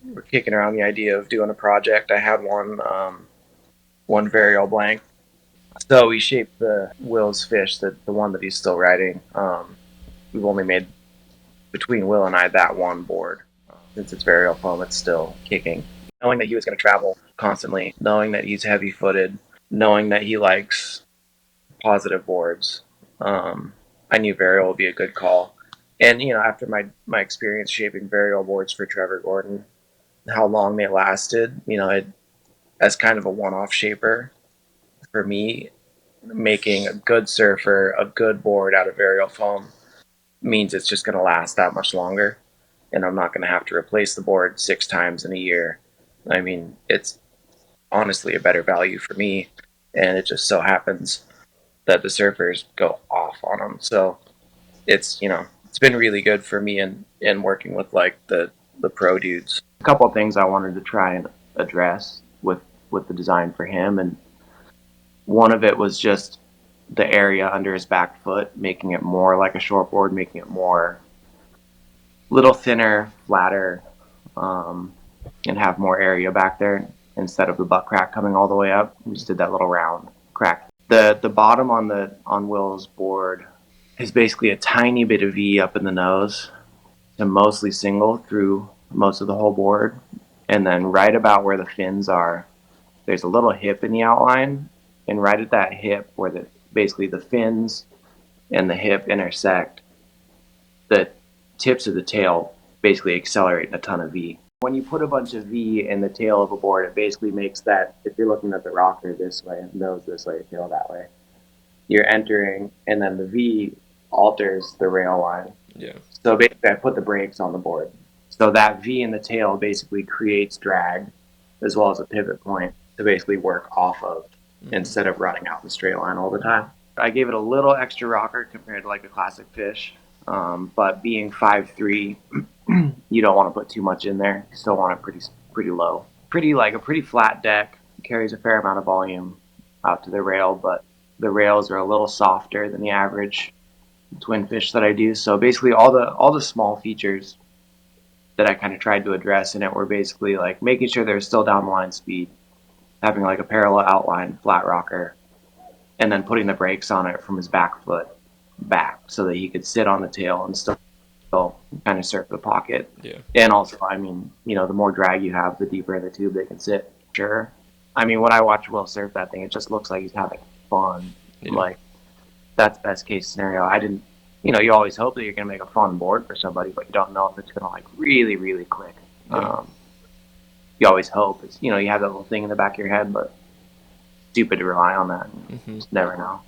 were kicking around the idea of doing a project. I had one Varial blank. So we shaped the Will's fish, the one that he's still riding. We've only made between Will and I that one board. Since it's Varial Foam, it's still kicking. Knowing that he was going to travel constantly, knowing that he's heavy footed, knowing that he likes positive boards, I knew Varial would be a good call. And after my experience shaping Varial boards for Trevor Gordon, how long they lasted, as kind of a one-off shaper for me, making a good surfer, a good board out of Varial Foam means it's just going to last that much longer, and I'm not going to have to replace the board 6 times in a year. I mean, it's honestly a better value for me, and it just so happens that the surfers go off on them. So it's been really good for me in working with like the pro dudes. A couple of things I wanted to try and address with the design for him, and one of it was just the area under his back foot, making it more like a shortboard, making it more little thinner, flatter, and have more area back there instead of the butt crack coming all the way up. We just did that little round crack. The bottom on Will's board is basically a tiny bit of V up in the nose to mostly single through most of the whole board. And then right about where the fins are, there's a little hip in the outline. And right at that hip where basically the fins and the hip intersect, the tips of the tail basically accelerate a ton of V. When you put a bunch of V in the tail of a board, it basically makes that, if you're looking at the rocker this way, nose this way, tail that way, you're entering, and then the V alters the rail line. Yeah. So basically, I put the brakes on the board. So that V in the tail basically creates drag as well as a pivot point to basically work off of instead of running out the straight line all the time. I gave it a little extra rocker compared to like a classic fish, but being 5'3", you don't want to put too much in there. You still want it pretty low. Like a pretty flat deck. Carries a fair amount of volume out to the rail, but the rails are a little softer than the average twin fish that I do. So basically all the small features that I kind of tried to address in it were basically like making sure there's still down the line speed, having like a parallel outline, flat rocker, and then putting the brakes on it from his back foot back so that he could sit on the tail and still kind of surf the pocket. Yeah. And also, I mean, the more drag you have, the deeper in the tube they can sit. Sure. I mean, when I watch Will surf that thing, it just looks like he's having fun. Yeah. Like, that's best case scenario. I didn't, you always hope that you're going to make a fun board for somebody, but you don't know if it's going to like really, really click. Yeah. You always hope. You have that little thing in the back of your head, but stupid to rely on that. Just never know.